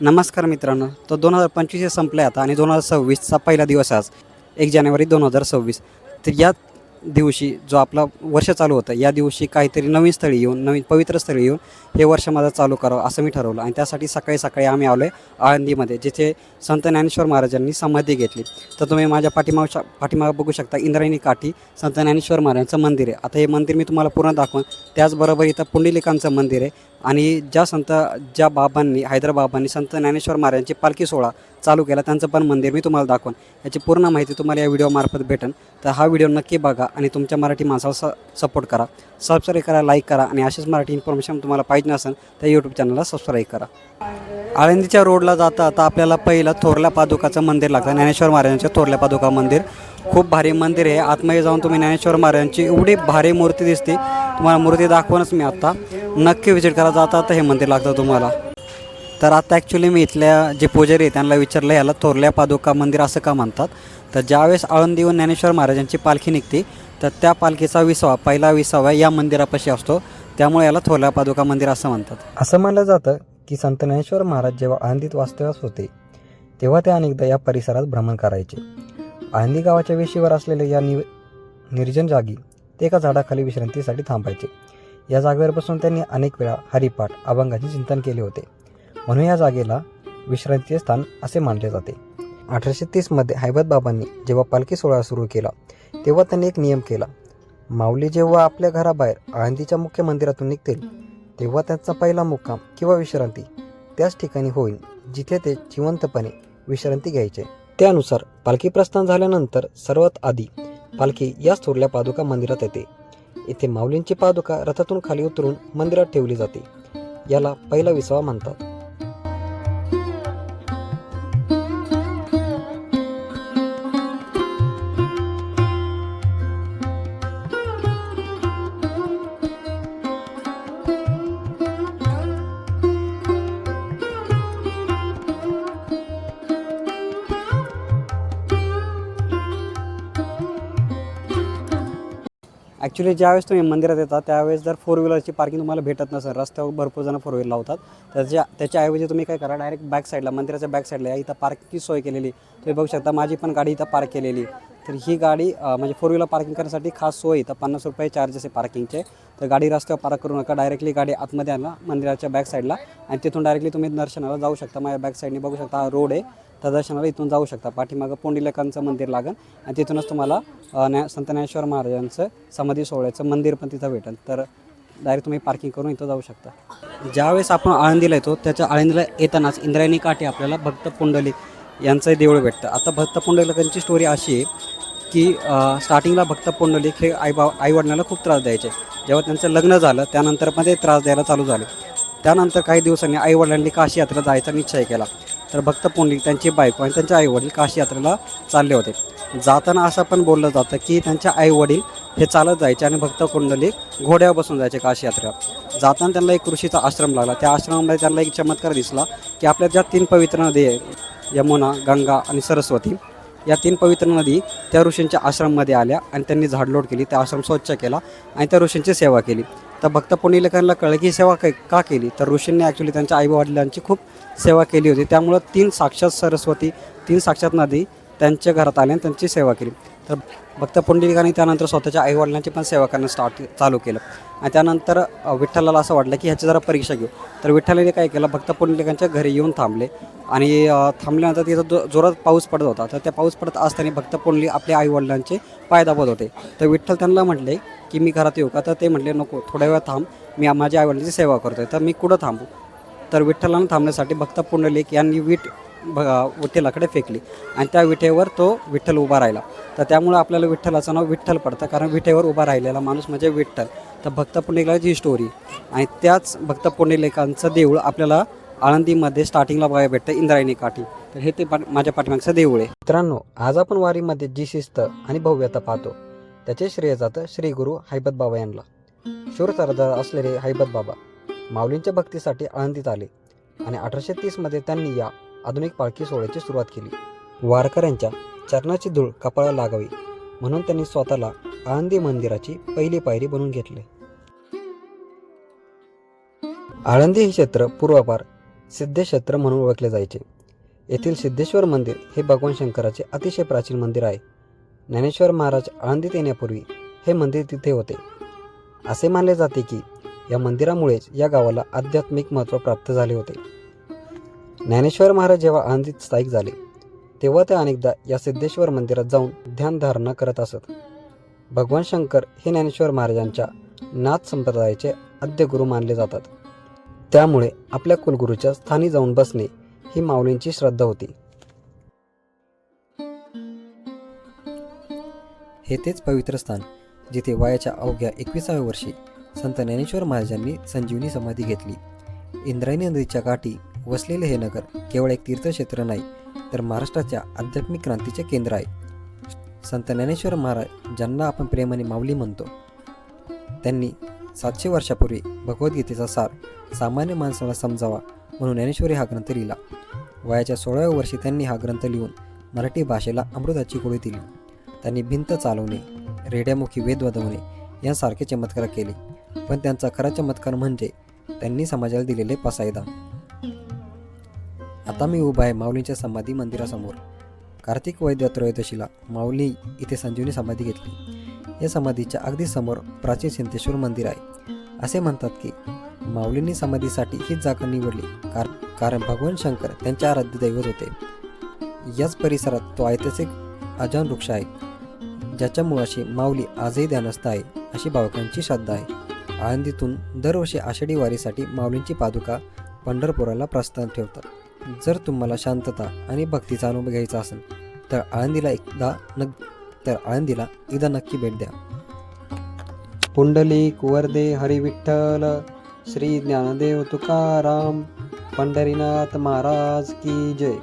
नमस्कार मित्रांनो, तो 2025 संपले आता आणि 2026चा पहिला दिवस आज 1 जानेवारी 2026. तर या दिवशी जो आपला वर्ष चालू होतं, या दिवशी काहीतरी नवीन स्थळी येऊन, नवीन पवित्र स्थळी येऊन हे वर्ष माझं चालू करावं असं मी ठरवलं. आणि त्यासाठी सकाळी सकाळी आम्ही आलो आहे आळंदीमध्ये, जिथे संत ज्ञानेश्वर महाराजांनी समाधी घेतली. तर तुम्ही माझ्या पाठीमागं बघू शकता, इंद्रायणी काठी संत ज्ञानेश्वर महाराजांचं मंदिर आहे. आता हे मंदिर मी तुम्हाला पूर्ण दाखवून, त्याचबरोबर इथं पुंडलिकांचं मंदिर आहे. आणि ज्या बाबांनी हैदराबाबांनी संत ज्ञानेश्वर महाराजांची पालखी सोहळा चालू केला, त्यांचं पण मंदिर मी तुम्हाला दाखवून, याची पूर्ण माहिती तुम्हाला या व्हिडिओमार्फत भेटेल. तर हा व्हिडिओ नक्की बघा आणि तुमच्या मराठी माणसाला सपोर्ट करा, सबस्क्राईब करा, लाईक करा. आणि अशीच मराठी इन्फॉर्मेशन तुम्हाला पाहिजे असेल तर यूट्यूब चॅनलला सबस्क्राईब करा. आळंदीच्या रोडला जाता आता आपल्याला पहिलं थोरल्या पादुकाचं मंदिर लागतं, ज्ञानेश्वर महाराजांचं थोरल्या पादुका मंदिर. खूप भारी मंदिर आहे. आतमध्ये जाऊन तुम्ही ज्ञानेश्वर महाराजांची एवढी भारी मूर्ती दिसते, तुम्हाला मूर्ती दाखवूनच मी आत्ता. नक्की व्हिजिट करा, जाता तर हे मंदिर लागतं तुम्हाला. तर आता ॲक्च्युली मी इथल्या जे पुजारी आहे त्यांना विचारलं, याला थोरल्या पादुका मंदिर असं का म्हणतात. तर ज्यावेळेस आळंदीहून ज्ञानेश्वर महाराजांची पालखी निघते, तर त्या पालखीचा पहिला विसावा या मंदिरापाशी असतो, त्यामुळे याला थोरल्या पादुका मंदिर असं म्हणतात. असं म्हणलं जातं की संत ज्ञानेश्वर महाराज जेव्हा आळंदीत वास्तव्यास होते, तेव्हा ते अनेकदा या परिसरात भ्रमण करायचे. आळंदी गावाच्या वेशीवर असलेल्या या निर्जन जागी ते एका झाडाखाली विश्रांतीसाठी थांबायचे. या जागेवर बसून त्यांनी अनेक वेळा हरिपाठ अभंगाचे चिंतन केले होते, म्हणून या जागेला विश्रांतीचे स्थान असे मानले जाते. 1830मध्ये हैबत बाबांनी जेव्हा पालखी सोहळा सुरू केला, तेव्हा त्यांनी एक नियम केला. माऊली जेव्हा आपल्या घराबाहेर आळंदीच्या मुख्य मंदिरातून निघतील, तेव्हा त्यांचा पहिला मुक्काम किंवा विश्रांती त्याच ठिकाणी होईल जिथे ते जिवंतपणे विश्रांती घ्यायचे. त्यानुसार पालखी प्रस्थान झाल्यानंतर सर्वात आधी पालखी याच थोरल्या पादुका मंदिरात येते. इथे माऊलींची पादुका रथातून खाली उतरून मंदिरात ठेवली जाते. याला पहिला विसावा म्हणतात. ॲक्च्युली ज्यावेळेस तुम्ही मंदिरात येतात त्यावेळेस जर 4 व्हीलरची पार्किंग तुम्हाला भेटत नसेल, रस्त्यावर भरपूर जण 4 व्हीलर लावतात, त्याच्याऐवजी तुम्ही काय करा, डायरेक्ट बॅक साईडला, मंदिराच्या बॅक साईडला इथं पार्किंगची सोय केलेली. तुम्ही बघू शकता, माझी पण गाडी इथं पार्क केलेली. तर ही गाडी म्हणजे 4 व्हीलर पार्किंग करण्यासाठी खास सोय, इथं 50 रुपये चार्जेस आहे पार्किंगचे. तर गाडी रस्त्यावर पार्क करू नका, डायरेक्टली गाडी आतमध्ये आणा मंदिराच्या बॅक साईडला, आणि तिथून डायरेक्टली तुम्ही दर्शनाला जाऊ शकता. माझ्या बॅक साईडने बघू शकता हा रोड आहे, त्या दर्शनाला इथून जाऊ शकता. पाठीमागं पुंडलिकांचं मंदिर लागेल आणि तिथूनच तुम्हाला संत ज्ञानेश्वर महाराजांचं समाधी सोहळ्याचं मंदिर पण तिथं भेटेल. तर डायरेक्ट तुम्ही पार्किंग करून इथं जाऊ शकता. ज्यावेळेस आपण आळंदीला येतो, त्याच्या आळंदीला येतानाच इंद्रायणी काठी आपल्याला भक्त पुंडलिक यांचं देऊळ भेटतं. आता भक्त पुंडलिकांची स्टोरी अशी आहे की स्टार्टिंगला भक्त पुंडलिक हे आईवडिलांना खूप त्रास द्यायचे. जेव्हा त्यांचं लग्न झालं त्यानंतर पण ते त्रास द्यायला चालू झाले. त्यानंतर काही दिवसांनी आईवडिलांनी काशी यात्रेला जायचा निश्चय केला. तर भक्त पुंडलिक, त्यांची बायको आणि त्यांचे आईवडील काशी यात्रेला चालले होते. जाताना असं पण बोललं जातं की त्यांच्या आईवडील हे चालत जायचे आणि भक्त पुंडलिक घोड्यावर बसून जायचे काशी यात्रेला. जाताना त्यांना एक ऋषीचा आश्रम लागला. त्या आश्रमामध्ये त्यांना एक चमत्कार दिसला की आपल्या ज्या 3 पवित्र नदी आहे, यमुना, गंगा आणि सरस्वती, या 3 पवित्र नदी त्या ऋषींच्या आश्रममध्ये आल्या आणि त्यांनी झाडलोट केली, त्या आश्रम स्वच्छ केला आणि त्या ऋषींची सेवा केली. तर भक्त पुंडलिकांना कळलं की सेवा का केली, तर ऋषींनी ॲक्च्युली त्यांच्या आईवडिलांची खूप सेवा केली होती. त्यामुळं 3 साक्षात सरस्वती, 3 साक्षात नदी त्यांच्या घरात आल्या आणि त्यांची सेवा केली. तर भक्त पुंडलिकांनी त्यानंतर स्वतःच्या आईवडिलांची पण सेवा करणं चालू केलं. आणि त्यानंतर विठ्ठलाला असं वाटलं की ह्याची जरा परीक्षा घेऊ. तर विठ्ठलाने काय केलं, भक्त पुंडलिकांच्या घरी येऊन थांबले आणि थांबल्यानंतर तिथं जोरात पाऊस पडत होता. तर त्या पाऊस पडत असताना भक्त पुंडलिक आपल्या आईवडिलांचे पाय दाबत होते. तर विठ्ठल त्यांना म्हटले की मी घरात येऊ का. तर ते म्हटले नको, थोड्या वेळ थांब, मी माझ्या आईवडिलांची सेवा करतोय. तर मी कुठं थांबू. तर विठ्ठलानं थांबण्यासाठी भक्त पुंडलिक यांनी विठ्ठलाकडे फेकली आणि त्या विठेवर तो विठ्ठल उभा राहिला. तर त्यामुळे आपल्याला विठ्ठलाचं नाव विठ्ठल पडतं, कारण विठेवर उभा राहिलेला माणूस म्हणजे विठ्ठल. तर भक्त पुंडलिकाची ही स्टोरी. आणि त्याच भक्त पुंडलिकांचं देऊळ आपल्याला आळंदीमध्ये स्टार्टिंगला बघायला भेटतं, इंद्रायणी काठी. तर हे ते माझ्या पाठीमागचं देऊळ आहे. मित्रांनो, आज आपण वारीमध्ये जी शिस्त आणि भव्यता पाहतो, त्याचे श्रेय जातं श्री गुरु हैबत बाबा यांना. शूर सरदार असलेले हैबत बाबा माऊलींच्या भक्तीसाठी आळंदीत आले आणि 1830मध्ये त्यांनी या आधुनिक पालखी सोहळ्याची सुरुवात केली. वारकऱ्यांच्या चरणाची धूळ कपाळाला लागावी म्हणून त्यांनी स्वतःला आळंदी मंदिराची पहिली पायरी बनवून घेतले. आळंदी हे क्षेत्र पूर्वापार सिद्धेश्वर म्हणून ओळखले जायचे. येथील सिद्धेश्वर मंदिर हे भगवान शंकराचे अतिशय प्राचीन मंदिर आहे. ज्ञानेश्वर महाराज आळंदीत येण्यापूर्वी हे मंदिर तिथे होते. असे मानले जाते की या मंदिरामुळेच या गावाला आध्यात्मिक महत्त्व प्राप्त झाले होते. ज्ञानेश्वर महाराज जेव्हा आळंदीत स्थायिक झाले तेव्हा ते अनेकदा या सिद्धेश्वर मंदिरात जाऊन ध्यानधारणा करत असत. भगवान शंकर हे ज्ञानेश्वर महाराजांच्या नाथ संप्रदायाचे आद्य गुरु मानले जातात. त्यामुळे आपल्या कुलगुरूच्या स्थानी जाऊन बसणे ही माऊलींची श्रद्धा होती. हे तेच पवित्र स्थान जिथे वयाच्या अवघ्या 21व्या वर्षी संत ज्ञानेश्वर महाराजांनी संजीवनी समाधी घेतली. इंद्रायणी नदीच्या काठी वसलेले हे नगर केवळ एक तीर्थक्षेत्र नाही तर महाराष्ट्राच्या आध्यात्मिक क्रांतीचे केंद्र आहे. संत ज्ञानेश्वर महाराज ज्यांना आपण प्रेमाने माऊली म्हणतो, त्यांनी 700 वर्षापूर्वी भगवद्गीतेचा सार सामान्य माणसाला समजावा म्हणून ज्ञानेश्वरी हा ग्रंथ लिहिला. वयाच्या 16व्या वर्षी त्यांनी हा ग्रंथ लिहून मराठी भाषेला अमृताची गोळी दिली. त्यांनी भिंत चालवणे, रेड्यामुखी वेद वाजवणे यांसारखे चमत्कार केले. पण त्यांचा खरा चमत्कार म्हणजे त्यांनी समाजाला दिलेले पसायदान. आता मी उभा आहे माऊलींच्या समाधी मंदिरासमोर. कार्तिक वैद्य त्रयोदशीला माऊली इथे संजीवनी समाधी घेतली. या समाधीच्या अगदी समोर प्राचीन सिद्धेश्वर मंदिर आहे. असे म्हणतात की माऊलींनी समाधीसाठी हीच जागा निवडली कारण भगवान शंकर त्यांचे आराध्य दैवत होते. याच परिसरात तो ऐतिहासिक अजान वृक्ष आहे ज्याच्या मुळाशी माऊली आजही ध्यानस्थ आहे अशी भाविकांची श्रद्धा आहे. आळंदीतून दरवर्षी आषाढी वारीसाठी माऊलींची पादुका पंढरपुराला प्रस्थान ठेवतात. जर तुम्हाला शांतता आणि भक्तीचा अनुभव घ्यायचा असेल तर आळंदीला एकदा नक्की भेट द्या. पुंडलिक वरदे हरी विठ्ठल, श्री ज्ञानदेव तुकाराम, पंढरीनाथ महाराज की जय.